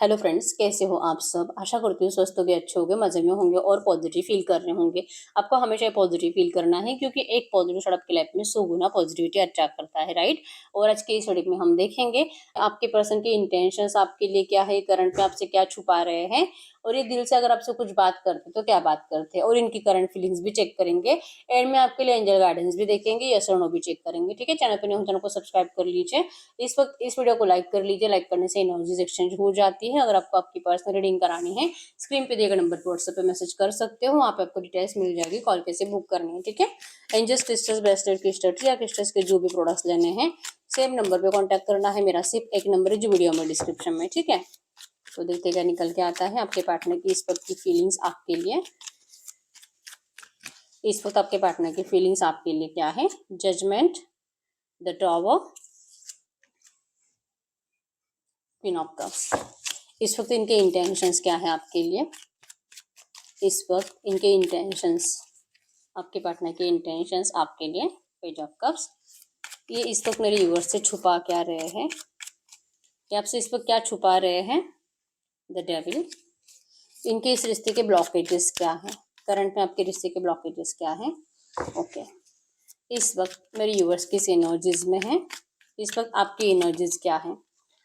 Hello friends, कैसे हो आप सब। आशा करती हूँ स्वस्थ होंगे, अच्छे होंगे, मजे में होंगे और पॉजिटिव फील कर रहे होंगे। आपको हमेशा पॉजिटिव फील करना है क्योंकि एक पॉजिटिव थॉट आपकी लाइफ में 100 गुना पॉजिटिविटी अट्रैक्ट करता है, राइट। और आज के इस वीडियो में हम देखेंगे आपके पर्सन के इंटेंशंस आपके लिए क्या है, करंट में आपसे क्या छुपा रहे हैं, और ये दिल से अगर आपसे कुछ बात करते तो क्या बात करते हैं, और इनकी करंट फीलिंग्स भी चेक करेंगे। एंड में आपके लिए एंजल गाइडेंस भी देखेंगे, यस और नो भी चेक करेंगे। ठीक है, चैनल पर नहीं हो चैनल को सब्सक्राइब कर लीजिए। इस वक्त इस वीडियो को लाइक कर लीजिए, लाइक करने से एनर्जीज एक्सचेंज हो जाती है। अगर आपको आपकी पर्सनल रीडिंग करानी है, स्क्रीन पे दिए गए नंबर पर व्हाट्सएप पे मैसेज कर सकते हो, वहाँ पे आपको डिटेल्स मिल जाएगी, कॉल कैसे बुक करनी है। ठीक है, एंजल्स क्रिस्टल्स ब्रेसलेट क्रिस्टल या क्रिस्टल्स के जो भी प्रोडक्ट्स लेने हैं सेम नंबर पे कांटेक्ट करना है। मेरा सिर्फ एक नंबर है जो वीडियो में डिस्क्रिप्शन में। ठीक है, तो देखते क्या निकल के आता है आपके पार्टनर की इस वक्त की फीलिंग्स आपके लिए। इस वक्त आपके पार्टनर की फीलिंग्स आपके लिए क्या है। Judgement, the tower, queen of cups. इस वक्त इनके इंटेंशंस क्या है आपके लिए। इस वक्त इनके इंटेंशंस, आपके पार्टनर के इंटेंशंस आपके लिए। पेज ऑफ कप्स, ये इस वक्त मेरे व्यूअर्स से छुपा क्या रहे हैं, ये आपसे इस वक्त क्या छुपा रहे हैं। द डेविल, इनके इस रिश्ते के ब्लॉकेजेस क्या हैं, करंट में आपके रिश्ते के ब्लॉकेजेस क्या हैं। ओके, इस वक्त मेरे व्यूअर्स किस एनर्जीज में है, इस वक्त आपकी एनर्जीज क्या है।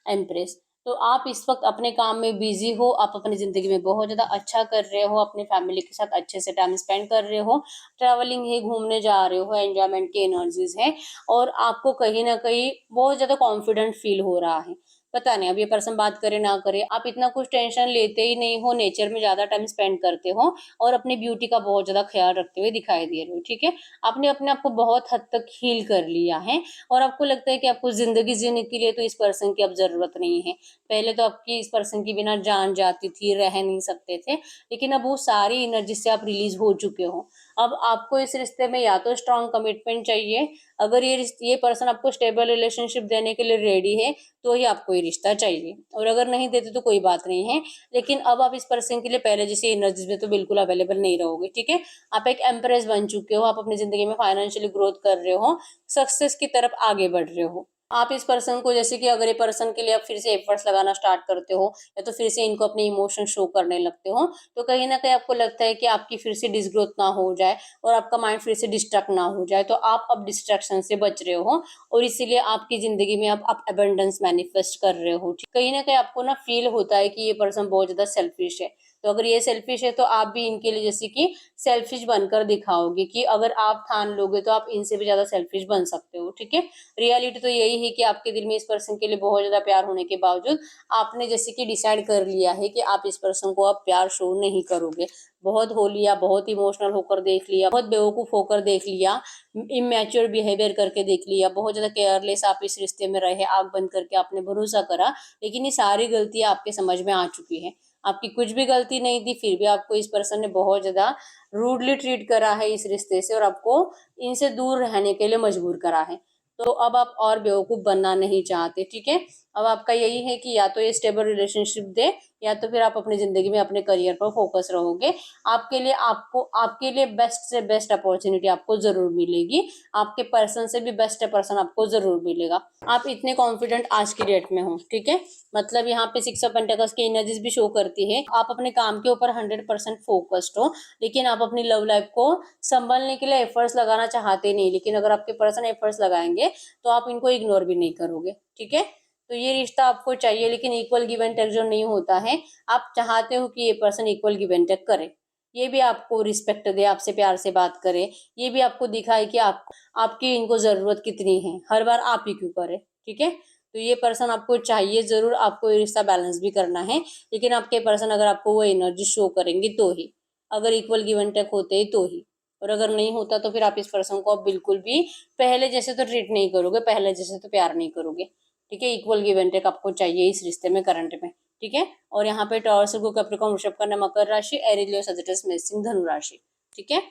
एम्प्रेस, तो आप इस वक्त अपने काम में बिजी हो, आप अपनी जिंदगी में बहुत ज्यादा अच्छा कर रहे हो, अपनी फैमिली के साथ अच्छे से टाइम स्पेंड कर रहे हो, ट्रैवलिंग है, घूमने जा रहे हो, एंजॉयमेंट की एनर्जीज है, और आपको कहीं ना कहीं बहुत ज्यादा कॉन्फिडेंट फील हो रहा है। पता नहीं अब ये पर्सन बात करे ना करे, आप इतना कुछ टेंशन लेते ही नहीं हो, नेचर में ज्यादा टाइम स्पेंड करते हो और अपनी ब्यूटी का बहुत ज्यादा ख्याल रखते हुए दिखाई दे रहे हो। ठीक है, आपने अपने आप को बहुत हद तक हील कर लिया है और आपको लगता है कि आपको जिंदगी जीने के लिए तो इस पर्सन की अब जरूरत नहीं है। पहले तो आपकी इस पर्सन के बिना जान जाती थी, रह नहीं सकते थे, लेकिन अब वो सारी एनर्जी से आप रिलीज हो चुके हो। अब आपको इस रिश्ते में या तो स्ट्रांग कमिटमेंट चाहिए, अगर ये पर्सन आपको स्टेबल रिलेशनशिप देने के लिए रेडी है तो ही आपको ये रिश्ता चाहिए, और अगर नहीं देते तो कोई बात नहीं है। लेकिन अब आप इस पर्सन के लिए पहले जैसे एनर्जीज में तो बिल्कुल अवेलेबल नहीं रहोगे। ठीक है, आप एक एम्प्रेस बन चुके हो, आप अपनी जिंदगी में फाइनेंशियली ग्रोथ कर रहे हो, सक्सेस की तरफ आगे बढ़ रहे हो। आप इस पर्सन को, जैसे कि अगर ये पर्सन के लिए आप फिर से एफर्ट्स लगाना स्टार्ट करते हो या तो फिर से इनको अपने इमोशन शो करने लगते हो, तो कहीं ना कहीं आपको लगता है कि आपकी फिर से डिसग्रोथ ना हो जाए और आपका माइंड फिर से डिस्ट्रैक्ट ना हो जाए, तो आप अब डिस्ट्रैक्शन से बच रहे हो और इसीलिए आपकी जिंदगी में अब आप अबंडेंस मैनिफेस्ट कर रहे हो। कहीं ना कहीं आपको ना फील होता है कि ये पर्सन बहुत ज्यादा सेल्फिश है, तो अगर ये सेल्फिश है तो आप भी इनके लिए जैसे कि सेल्फिश बनकर दिखाओगे कि अगर आप ठान लोगे तो आप इनसे भी ज्यादा सेल्फिश बन सकते हो। ठीक है, रियलिटी तो यही है कि आपके दिल में इस पर्सन के लिए बहुत ज्यादा प्यार होने के बावजूद आपने जैसे कि डिसाइड कर लिया है कि आप इस पर्सन को अब प्यार शो नहीं करोगे। बहुत हो लिया, बहुत इमोशनल होकर देख लिया, बहुत बेवकूफ होकर देख लिया, इमेच्योर बिहेवियर करके देख लिया, बहुत ज्यादा केयरलेस आप इस रिश्ते में रहे, आग बंद करके आपने भरोसा करा, लेकिन ये सारी गलतियां आपके समझ में आ चुकी है। आपकी कुछ भी गलती नहीं थी, फिर भी आपको इस पर्सन ने बहुत ज्यादा रूडली ट्रीट करा है इस रिश्ते से, और आपको इनसे दूर रहने के लिए मजबूर करा है। तो अब आप और बेवकूफ बनना नहीं चाहते। ठीक है, अब आपका यही है कि या तो ये स्टेबल रिलेशनशिप दे या तो फिर आप अपनी जिंदगी में अपने करियर पर फोकस रहोगे। आपके लिए बेस्ट से बेस्ट अपॉर्चुनिटी आपको जरूर मिलेगी, आपके पर्सन से भी बेस्ट पर्सन आपको जरूर मिलेगा। आप इतने कॉन्फिडेंट आज की डेट में हो। ठीक है, मतलब यहाँ पे 6 ऑफ पेंटिकल्स की एनर्जीज भी शो करती है, आप अपने काम के ऊपर 100% फोकस्ड हो, लेकिन आप अपनी लव लाइफ को संभालने के लिए एफर्ट्स लगाना चाहते नहीं, लेकिन अगर आपके पर्सन एफर्ट्स लगाएंगे तो आप इनको इग्नोर भी नहीं करोगे। ठीक है, तो ये रिश्ता आपको चाहिए, लेकिन इक्वल गिव एंड टेक जो नहीं होता है, आप चाहते हो कि ये person equal give and take करे, ये भी आपको रिस्पेक्ट दे, आपसे प्यार से बात करे, ये भी आपको दिखाए कि आपकी इनको जरूरत कितनी है, हर बार आप ही क्यों करे। ठीक है, तो ये पर्सन आपको चाहिए जरूर, आपको ये रिश्ता बैलेंस भी करना है, लेकिन आपके पर्सन अगर आपको वो एनर्जी शो करेंगे तो ही, अगर इक्वल गिव एंड टेक होते ही तो ही, और अगर नहीं होता तो फिर आप इस पर्सन को अब बिल्कुल भी पहले जैसे तो ट्रीट नहीं करोगे, पहले जैसे तो प्यार नहीं करोगे। ठीक है, इक्वल गिव एंड टेक आपको चाहिए इस रिश्ते में, करंट में। ठीक है, और यहाँ पे टॉरस को कैप्रिकॉर्न वृषभ कन्या मकर राशि, एरीज लियो सजिटस मेष सिंह धनु राशि। ठीक है,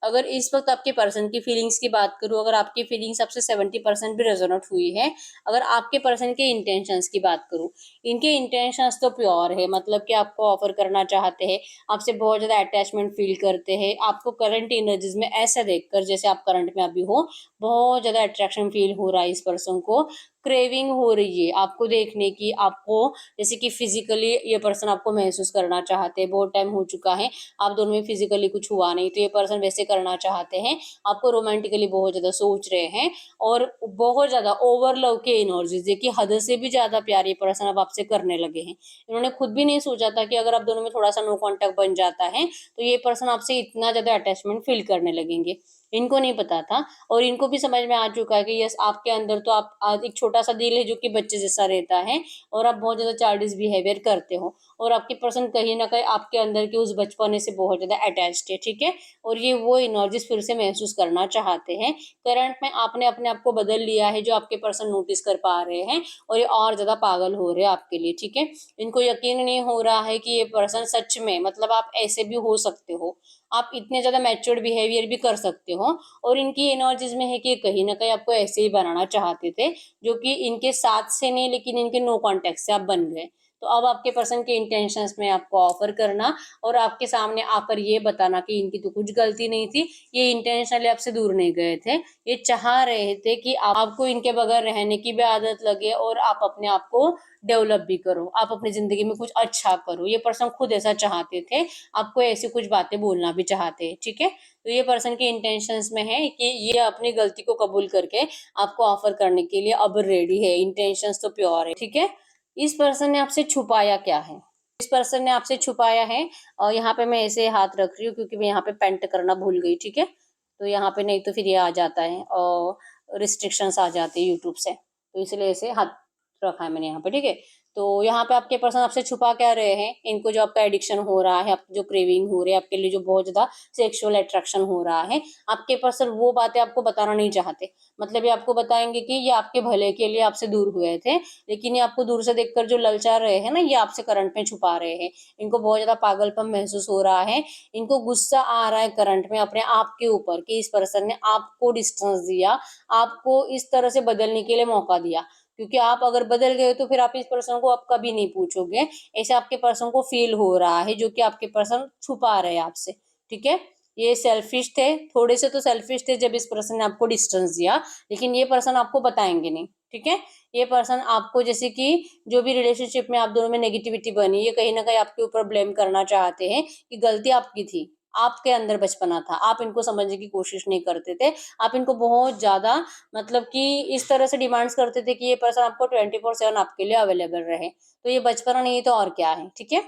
अगर इस वक्त आपके पर्सन की फीलिंग्स की बात करूं, अगर आपकी फीलिंग्स आपसे 70% भी रेजोनेट हुई है, अगर आपके पर्सन के इंटेंशंस की बात करूं, इनके इंटेंशंस तो प्योर है, मतलब कि आपको ऑफर करना चाहते हैं, आपसे बहुत ज्यादा अटैचमेंट फील करते हैं, आपको करंट एनर्जीज में ऐसा देखकर जैसे आप करंट में अभी हो बहुत ज्यादा अट्रैक्शन फील हो रहा है इस पर्सन को, क्रेविंग हो रही है आपको देखने की, आपको जैसे कि फिजिकली ये पर्सन आपको महसूस करना चाहते हैं, बहुत टाइम हो चुका है आप दोनों में फिजिकली कुछ हुआ नहीं, तो ये पर्सन वैसे करना चाहते हैं, आपको रोमांटिकली बहुत ज्यादा सोच रहे हैं और बहुत ज्यादा ओवर लव के एनर्जीज है कि हद से भी ज्यादा प्यार ये पर्सन अब आपसे करने लगे हैं। इन्होंने खुद भी नहीं सोचा था कि अगर आप दोनों में थोड़ा सा नो कांटेक्ट बन जाता है तो ये पर्सन आपसे इतना ज्यादा अटैचमेंट फील करने लगेंगे। इनको नहीं पता था और इनको भी समझ में आ चुका है कि यस आपके अंदर तो आप एक छोटा सा दिल है जो कि बच्चे जैसा रहता है और आप बहुत ज्यादा चाइल्डिश बिहेवियर करते हो और आपकी पर्सन कहीं ना कहीं आपके अंदर के उस बचपने से बहुत ज्यादा अटैच्ड है, ठीक है। और ये वो एनर्जीज फिर से महसूस करना चाहते हैं। करंट में आपने अपने आप को बदल लिया है जो आपके पर्सन नोटिस कर पा रहे हैं और ये और ज्यादा पागल हो रहे हैं आपके लिए, ठीक है। इनको यकीन नहीं हो रहा है कि ये पर्सन सच में मतलब आप ऐसे भी हो सकते हो, आप इतने ज्यादा मैच्योर्ड बिहेवियर भी कर सकते हो और इनकी एनर्जीज में है कि कहीं ना कहीं आपको ऐसे ही बनाना चाहते थे जो कि इनके साथ से नहीं लेकिन इनके नो कांटेक्ट से आप बन गए। तो अब आपके पर्सन के इंटेंशंस में आपको ऑफर करना और आपके सामने आकर ये बताना कि इनकी तो कुछ गलती नहीं थी, ये इंटेंशनली आपसे दूर नहीं गए थे, ये चाह रहे थे कि आपको इनके बगैर रहने की भी आदत लगे और आप अपने आप को डेवलप भी करो, आप अपनी जिंदगी में कुछ अच्छा करो। ये पर्सन खुद ऐसा चाहते थे, आपको ऐसी कुछ बातें बोलना भी चाहते हैं, ठीक है। तो ये पर्सन के इंटेंशंस में है कि ये अपनी गलती को कबूल करके आपको ऑफर करने के लिए अब रेडी है, इंटेंशंस तो प्योर है, ठीक है। इस पर्सन ने आपसे छुपाया क्या है? इस पर्सन ने आपसे छुपाया है और यहाँ पे मैं ऐसे हाथ रख रही हूँ क्योंकि मैं यहाँ पे पेंट करना भूल गई, ठीक है। तो यहाँ पे नहीं तो फिर ये आ जाता है और रिस्ट्रिक्शंस आ जाते हैं यूट्यूब से, तो इसलिए ऐसे हाथ रखा है मैंने यहाँ पे, ठीक है। तो यहाँ पे आपके पर्सन आपसे छुपा क्या रहे हैं, इनको जो आपका एडिक्शन हो रहा है, आपको जो क्रेविंग हो रही है, आपके लिए जो बहुत ज्यादा सेक्सुअल अट्रैक्शन हो रहा है, आपके पर्सन वो बातें आपको बताना नहीं चाहते। मतलब ये आपको बताएंगे कि ये आपके भले के लिए आपसे दूर हुए थे, लेकिन ये आपको दूर से देखकर जो ललचा रहे हैं ना, ये आपसे करंट में छुपा रहे हैं। इनको बहुत ज्यादा पागलपन महसूस हो रहा है, इनको गुस्सा आ रहा है करंट में अपने आप के ऊपर कि इस पर्सन ने आपको डिस्टेंस दिया, आपको इस तरह से बदलने के लिए मौका दिया, क्योंकि आप अगर बदल गए तो फिर आप इस पर्सन को अब कभी नहीं पूछोगे, ऐसे आपके पर्सन को फील हो रहा है जो कि आपके पर्सन छुपा रहे हैं आपसे, ठीक है। ये सेल्फिश थे, थोड़े से तो सेल्फिश थे जब इस पर्सन ने आपको डिस्टेंस दिया, लेकिन ये पर्सन आपको बताएंगे नहीं, ठीक है। ये पर्सन आपको जैसे कि जो भी रिलेशनशिप में आप दोनों में नेगेटिविटी बनी, ये कहीं ना कहीं आपके ऊपर ब्लेम करना चाहते हैं कि गलती आपकी थी, आपके अंदर बचपना था, आप इनको समझने की कोशिश नहीं करते थे, आप इनको बहुत ज्यादा मतलब कि इस तरह से डिमांड्स करते थे कि ये पर्सन आपको 24/7 आपके लिए अवेलेबल रहे। तो ये बचपना नहीं तो और क्या है, ठीक है।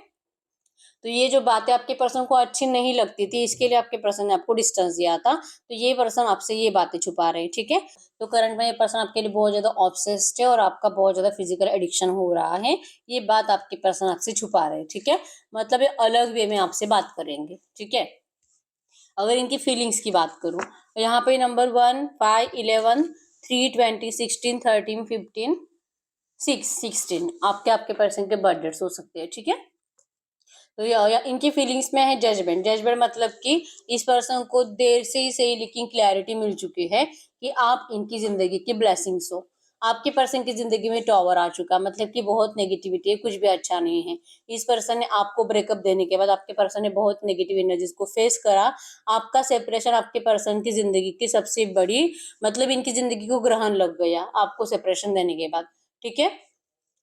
तो ये जो बातें आपके पर्सन को अच्छी नहीं लगती थी, इसके लिए आपके पर्सन ने आपको डिस्टेंस दिया था, तो ये पर्सन आपसे ये बातें छुपा रहे हैं, ठीक है। तो करंट में ये पर्सन आपके लिए बहुत ज्यादा ऑब्सेस्ड है और आपका बहुत ज्यादा फिजिकल एडिक्शन हो रहा है, ये बात आपके पर्सन आपसे छुपा रहे हैं, ठीक है। मतलब ये अलग वे में आपसे बात करेंगे, ठीक है। अगर इनकी फीलिंग्स की बात करूं तो यहाँ पे नंबर 1, 5, 11, 3, 20, 16, 13, 15, 16 आपके आपके पर्सन के बर्थडेट्स हो सकते हैं, ठीक है। तो या इनकी फीलिंग्स में है जजमेंट। जजमेंट मतलब कि इस पर्सन को देर से ही सही लेकिन क्लैरिटी मिल चुकी है कि आप इनकी जिंदगी की ब्लेसिंग्स हो। आपके पर्सन की जिंदगी में टॉवर आ चुका, मतलब कि बहुत नेगेटिविटी है, कुछ भी अच्छा नहीं है। इस पर्सन ने आपको ब्रेकअप देने के बाद आपके पर्सन ने बहुत नेगेटिव एनर्जीज को फेस करा। आपका सेपरेशन आपके पर्सन की जिंदगी की सबसे बड़ी मतलब इनकी जिंदगी को ग्रहण लग गया आपको सेपरेशन देने के बाद, ठीक है।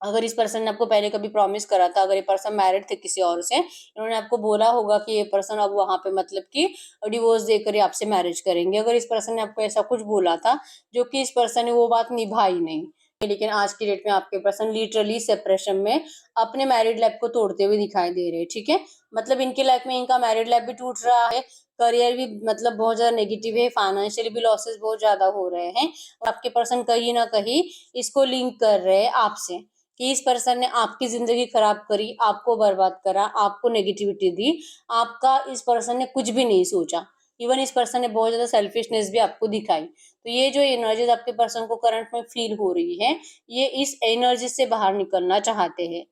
अगर इस पर्सन ने आपको पहले कभी प्रॉमिस करा था, अगर ये पर्सन मैरिड थे किसी और से, इन्होंने आपको बोला होगा कि ये पर्सन अब वहां पे मतलब कि डिवोर्स देकर ही आपसे मैरिज करेंगे। अगर इस पर्सन ने आपको ऐसा कुछ बोला था जो कि इस पर्सन ने वो बात निभाई नहीं, लेकिन आज की डेट में आपके पर्सन लिटरली सेपरेशन में अपने मैरिड लाइफ को तोड़ते हुए दिखाई दे रहे हैं, ठीक है। मतलब इनकी लाइफ में इनका मैरिड लाइफ भी टूट रहा है, करियर भी मतलब बहुत ज्यादा नेगेटिव है, फाइनेंशियली भी लॉसेस बहुत ज्यादा हो रहे हैं और आपके पर्सन कहीं ना कहीं इसको लिंक कर रहे हैं आपसे कि इस पर्सन ने आपकी जिंदगी खराब करी, आपको बर्बाद करा, आपको नेगेटिविटी दी, आपका इस पर्सन ने कुछ भी नहीं सोचा। इवन इस पर्सन ने बहुत ज्यादा सेल्फिशनेस भी आपको दिखाई। तो ये जो एनर्जीज आपके पर्सन को करंट में फील हो रही है, ये इस एनर्जी से बाहर निकलना चाहते हैं।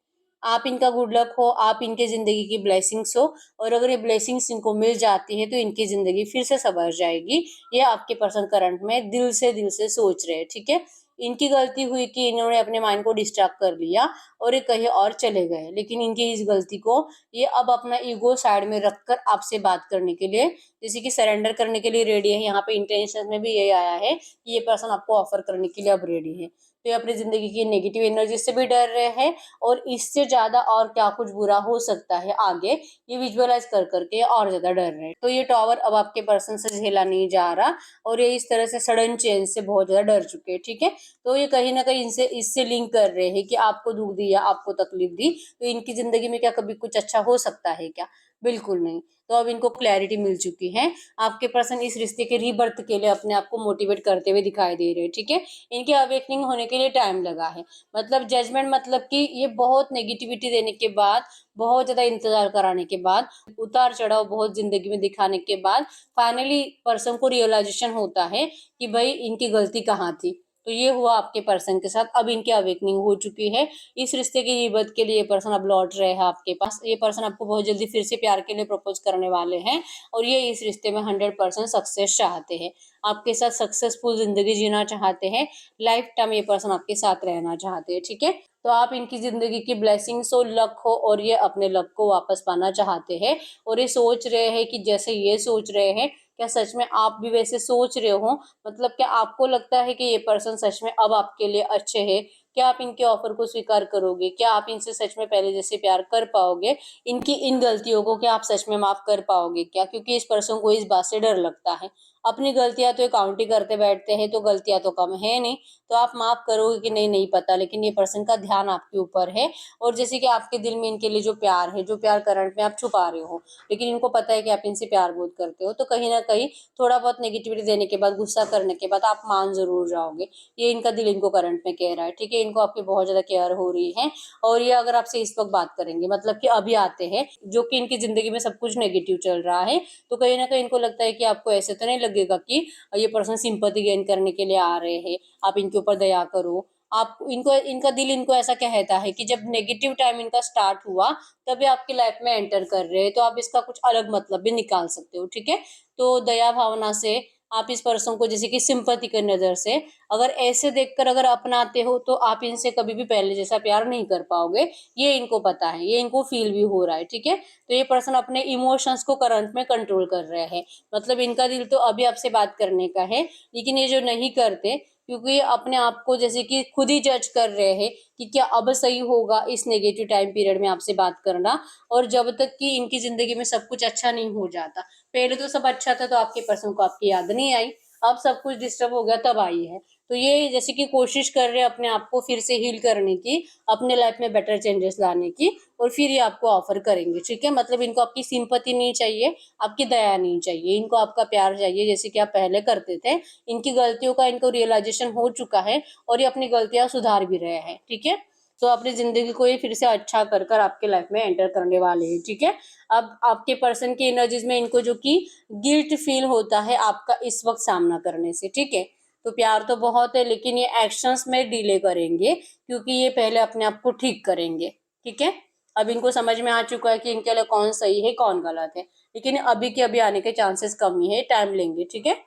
आप इनका गुड लक हो, आप इनके जिंदगी की ब्लेसिंग्स हो और अगर ये ब्लेसिंग्स इनको मिल जाती है तो इनकी जिंदगी फिर से संवर जाएगी। ये आपके पर्सन करंट में दिल से सोच रहे हैं, ठीक है। इनकी गलती हुई कि इन्होंने अपने माइंड को डिस्ट्रैक्ट कर लिया और ये कहीं और चले गए, लेकिन इनकी इस गलती को ये अब अपना ईगो साइड में रखकर आपसे बात करने के लिए जैसे कि सरेंडर करने के लिए रेडी है। यहाँ पे इंटेंशन में भी यही आया है कि ये पर्सन आपको ऑफर करने के लिए अब रेडी है। तो ये अपनी जिंदगी की नेगेटिव एनर्जी से भी डर रहे हैं और इससे ज्यादा और क्या कुछ बुरा हो सकता है आगे, ये विजुअलाइज कर करके और ज्यादा डर रहे हैं। तो ये टॉवर अब आपके पर्सन से झेला नहीं जा रहा और ये इस तरह से सडन चेंज से बहुत ज्यादा डर चुके हैं, ठीक है। तो ये कहीं ना कहीं इनसे इससे लिंक कर रहे हैं कि आपको दुख दिया, आपको तकलीफ दी, तो इनकी जिंदगी में क्या कभी कुछ अच्छा हो सकता है क्या? बिल्कुल नहीं। तो अब इनको क्लैरिटी मिल चुकी है। आपके पर्सन इस रिश्ते के रीबर्थ के लिए अपने आप को मोटिवेट करते हुए दिखाई दे रहे हैं, ठीक है। इनके अवेकनिंग होने के लिए टाइम लगा है, मतलब जजमेंट, मतलब कि ये बहुत नेगेटिविटी देने के बाद, बहुत ज्यादा इंतजार कराने के बाद, उतार चढ़ाव बहुत जिंदगी में दिखाने के बाद फाइनली पर्सन को रियलाइजेशन होता है कि भाई इनकी गलती कहाँ थी। तो ये हुआ आपके पर्सन के साथ। अब इनकी अवेकनिंग हो चुकी है। इस रिश्ते की रीबर्थ के लिए ये पर्सन अब लौट रहे हैं आपके पास। ये पर्सन आपको बहुत जल्दी फिर से प्यार के लिए प्रपोज करने वाले हैं और ये इस रिश्ते में 100% सक्सेस चाहते हैं, आपके साथ सक्सेसफुल जिंदगी जीना चाहते हैं, लाइफ टाइम ये पर्सन आपके साथ रहना चाहते हैं, ठीक है। तो आप इनकी जिंदगी की ब्लेसिंग्स हो, लक हो, और ये अपने लक को वापस पाना चाहते हैं। और ये सोच रहे हैं कि जैसे ये सोच रहे हैं, क्या सच में आप भी वैसे सोच रहे हो? मतलब क्या आपको लगता है कि ये पर्सन सच में अब आपके लिए अच्छे हैं? क्या आप इनके ऑफर को स्वीकार करोगे? क्या आप इनसे सच में पहले जैसे प्यार कर पाओगे? इनकी इन गलतियों को क्या आप सच में माफ कर पाओगे क्या? क्योंकि इस पर्सन को इस बात से डर लगता है। अपनी गलतियां तो काउंट ही करते बैठते हैं, तो गलतियां तो कम है नहीं, तो आप माफ करोगे कि नहीं, नहीं पता, लेकिन ये पर्सन का ध्यान आपके ऊपर है। और जैसे कि आपके दिल में इनके लिए जो प्यार है, जो प्यार करंट में आप छुपा रहे हो, लेकिन इनको पता है कि आप इनसे प्यार बहुत करते हो, तो कहीं ना कहीं थोड़ा बहुत नेगेटिविटी देने के बाद, गुस्सा करने के बाद आप मान जरूर जाओगे। ये इनका दिल इनको करंट में कह रहा है, ठीक है। इनको आपकी बहुत ज्यादा केयर हो रही है। और ये अगर आपसे इस वक्त बात करेंगे, मतलब कि अभी आते हैं, जो कि इनकी जिंदगी में सब कुछ नेगेटिव चल रहा है, तो कहीं ना कहीं इनको लगता है कि आपको ऐसे तो नहीं लगेगा कि ये पर्सन सिंपैथी गेन करने के लिए आ रहे हैं, आप इनके ऊपर दया करो। आप इनको, इनका दिल इनको ऐसा कहता है कि जब नेगेटिव टाइम इनका स्टार्ट हुआ तभी आपकी लाइफ में एंटर कर रहे हैं, तो आप इसका कुछ अलग मतलब भी निकाल सकते हो, ठीक है। तो दया भावना से आप इस पर्सन को जैसे कि सिंपैथी की नजर से अगर ऐसे देखकर अगर अपनाते हो, तो आप इनसे कभी भी पहले जैसा प्यार नहीं कर पाओगे। ये इनको पता है, ये इनको फील भी हो रहा है, ठीक है। तो ये पर्सन अपने इमोशंस को करंट में कंट्रोल कर रहे हैं। मतलब इनका दिल तो अभी आपसे बात करने का है, लेकिन ये जो नहीं करते, क्योंकि ये अपने आप को जैसे कि खुद ही जज कर रहे हैं कि क्या अब सही होगा इस नेगेटिव टाइम पीरियड में आपसे बात करना। और जब तक कि इनकी जिंदगी में सब कुछ अच्छा नहीं हो जाता, पहले तो सब अच्छा था तो आपके पर्सन को आपकी याद नहीं आई, अब सब कुछ डिस्टर्ब हो गया तब आई है। तो ये जैसे कि कोशिश कर रहे हैं अपने आप को फिर से हील करने की, अपने लाइफ में बेटर चेंजेस लाने की, और फिर ये आपको ऑफर करेंगे, ठीक है। मतलब इनको आपकी सिंपैथी नहीं चाहिए, आपकी दया नहीं चाहिए, इनको आपका प्यार चाहिए, जैसे कि आप पहले करते थे। इनकी गलतियों का इनको रियलाइजेशन हो चुका है और ये अपनी गलतियां सुधार भी रहे हैं, ठीक है। तो अपनी जिंदगी को ये फिर से अच्छा कर कर आपके लाइफ में एंटर करने वाले हैं, ठीक है। अब आपके पर्सन की एनर्जीज में इनको जो कि गिल्ट फील होता है आपका इस वक्त सामना करने से, ठीक है। तो प्यार तो बहुत है, लेकिन ये एक्शंस में डिले करेंगे, क्योंकि ये पहले अपने आप को ठीक करेंगे, ठीक है। अब इनको समझ में आ चुका है कि इनके लिए कौन सही है कौन गलत है, लेकिन अभी के अभी आने के चांसेस कम ही है, टाइम लेंगे, ठीक है।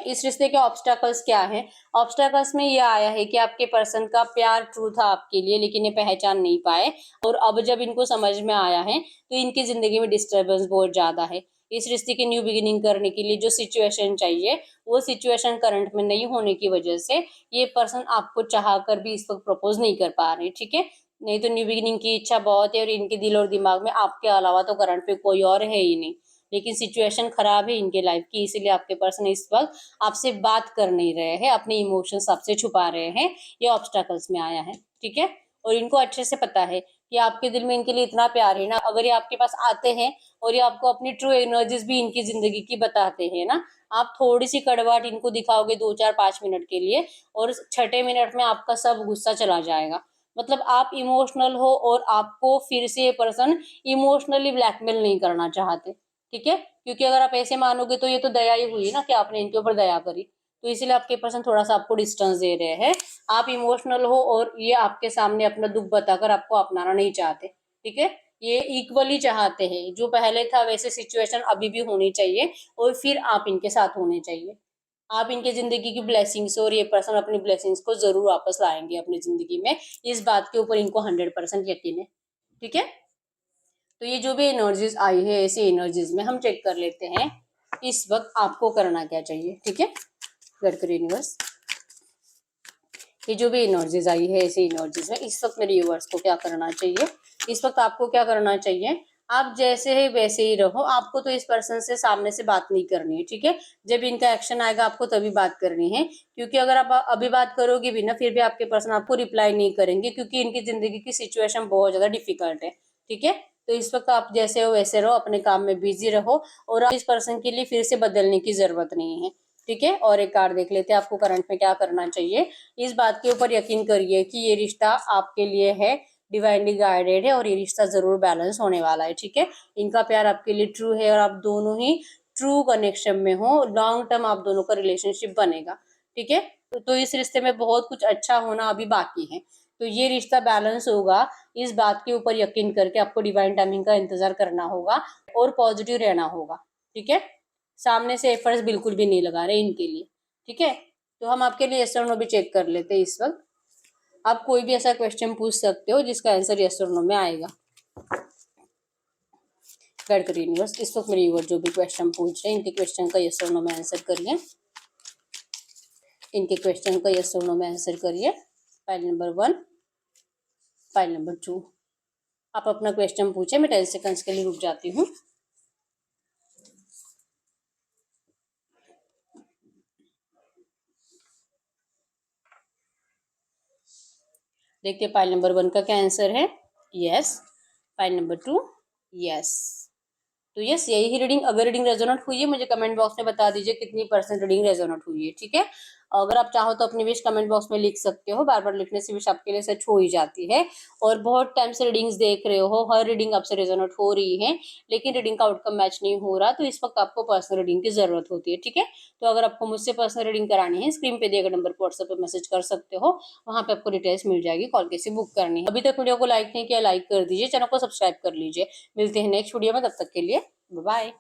इस रिश्ते के ऑब्स्टैकल्स क्या है? ऑब्स्टैकल्स में ये आया है कि आपके पर्सन का प्यार ट्रू था आपके लिए, लेकिन ये पहचान नहीं पाए। और अब जब इनको समझ में आया है, तो इनकी जिंदगी में डिस्टरबेंस बहुत ज्यादा है। इस रिश्ते की न्यू बिगिनिंग करने के लिए जो सिचुएशन चाहिए, वो सिचुएशन करंट में नहीं होने की वजह से ये पर्सन आपको चाह कर भी इस वक्त प्रपोज नहीं कर पा रहे, ठीक है। नहीं तो न्यू बिगिनिंग की इच्छा बहुत है, और इनके दिल और दिमाग में आपके अलावा तो करंट पे कोई और है ही नहीं। लेकिन सिचुएशन खराब है इनके लाइफ की, इसीलिए आपके पर्सन इस वक्त आपसे बात कर नहीं रहे हैं, अपने इमोशंस आपसे छुपा रहे हैं। ये ऑब्स्टैकल्स में आया है, ठीक है। और इनको अच्छे से पता है कि आपके दिल में इनके लिए इतना प्यार है ना, अगर ये आपके पास आते हैं और ये आपको अपनी ट्रू एनर्जीज भी इनकी जिंदगी की बताते हैं ना, आप थोड़ी सी कड़वाहट इनको दिखाओगे 2 4 5 मिनट के लिए, और छठे मिनट में आपका सब गुस्सा चला जाएगा। मतलब आप इमोशनल हो और आपको फिर से ये पर्सन इमोशनली ब्लैकमेल नहीं करना चाहते, ठीक है। क्योंकि अगर आप ऐसे मानोगे तो ये तो दया ही हुई ना कि आपने इनके ऊपर दया करी। तो इसीलिए आपके पर्सन थोड़ा सा आपको डिस्टेंस दे रहे हैं। आप इमोशनल हो और ये आपके सामने अपना दुख बताकर आपको अपनाना नहीं चाहते, ठीक है। ये इक्वली चाहते हैं, जो पहले था वैसे सिचुएशन अभी भी होनी चाहिए, और फिर आप इनके साथ होने चाहिए। आप इनके जिंदगी की ब्लेसिंग्स, और ये पर्सन अपनी ब्लेसिंग्स को जरूर वापस लाएंगे अपनी जिंदगी में, इस बात के ऊपर इनको 100% यकीन है, ठीक है। तो ये जो भी एनर्जीज आई है, ऐसी एनर्जीज में हम चेक कर लेते हैं इस वक्त आपको करना क्या चाहिए, ठीक है। गडकरी यूनिवर्स, ये जो भी एनर्जीज आई है ऐसी एनर्जीज में इस वक्त मेरे व्यूअर्स को क्या करना चाहिए, इस वक्त आपको क्या करना चाहिए, आप जैसे है वैसे ही रहो। आपको तो इस पर्सन से सामने से बात नहीं करनी है, ठीक है। जब इनका एक्शन आएगा आपको तभी बात करनी है, क्योंकि अगर आप अभी बात करोगे भी ना फिर भी आपके पर्सन आपको रिप्लाई नहीं करेंगे, क्योंकि इनकी जिंदगी की सिचुएशन बहुत ज्यादा डिफिकल्ट है, ठीक है। तो इस वक्त आप जैसे हो वैसे रहो, अपने काम में बिजी रहो, और इस पर्सन के लिए फिर से बदलने की जरूरत नहीं है, ठीक है। और एक कार्ड देख लेते हैं आपको करंट में क्या करना चाहिए। इस बात के ऊपर यकीन करिए कि ये रिश्ता आपके लिए है, डिवाइनली गाइडेड है, और ये रिश्ता जरूर बैलेंस होने वाला है, ठीक है। इनका प्यार आपके लिए ट्रू है, और आप दोनों ही ट्रू कनेक्शन में हो, लॉन्ग टर्म आप दोनों का रिलेशनशिप बनेगा, ठीक है। तो इस रिश्ते में बहुत कुछ अच्छा होना अभी बाकी है, तो ये रिश्ता बैलेंस होगा। इस बात के ऊपर यकीन करके आपको डिवाइन टाइमिंग का इंतजार करना होगा और पॉजिटिव रहना होगा, ठीक है। सामने से एफर्ट्स बिल्कुल भी नहीं लगा रहे इनके लिए, ठीक है। तो हम आपके लिए यस और नो भी चेक कर लेते हैं इस वक्त। आप कोई भी ऐसा क्वेश्चन पूछ सकते हो जिसका आंसर यस और नो में आएगा। गाइड करिए यूनिवर्स, इस वक्त मेरे व्यूअर जो भी क्वेश्चन पूछ रहे हैं इनके क्वेश्चन का यस और नो में आंसर करिए, इनके क्वेश्चन का यस और नो में आंसर करिए। फाइल नंबर 1, फाइल नंबर 2, आप अपना क्वेश्चन पूछे, मैं 10 सेकंड्स के लिए रुक जाती हूँ। देखिए फाइल नंबर 1 का क्या आंसर है, यस। File number 2, yes. तो यस, यही ही रीडिंग। अगर रीडिंग रेजोनेट हुई है मुझे कमेंट बॉक्स में बता दीजिए कितनी % रीडिंग रेजोनेट हुई है, ठीक है। अगर आप चाहो तो अपनी विश कमेंट बॉक्स में लिख सकते हो, बार बार लिखने से विश आपके लिए सच हो ही जाती है। और बहुत टाइम से रीडिंग्स देख रहे हो, हर रीडिंग आपसे रेजोनेट हो रही है, लेकिन रीडिंग का आउटकम मैच नहीं हो रहा, तो इस वक्त आपको पर्सनल रीडिंग की जरूरत होती है, ठीक है। तो अगर आपको मुझसे पर्सनल रीडिंग करानी है, स्क्रीन पे दिए गए नंबर पर व्हाट्सएप पे मैसेज कर सकते हो, वहाँ पे आपको डिटेल्स मिल जाएगी, कॉल कैसे बुक करनी है। अभी तक वीडियो को लाइक नहीं किया, लाइक कर दीजिए, चैनल को सब्सक्राइब कर लीजिए। मिलते हैं नेक्स्ट वीडियो में, तब तक के लिए बाय।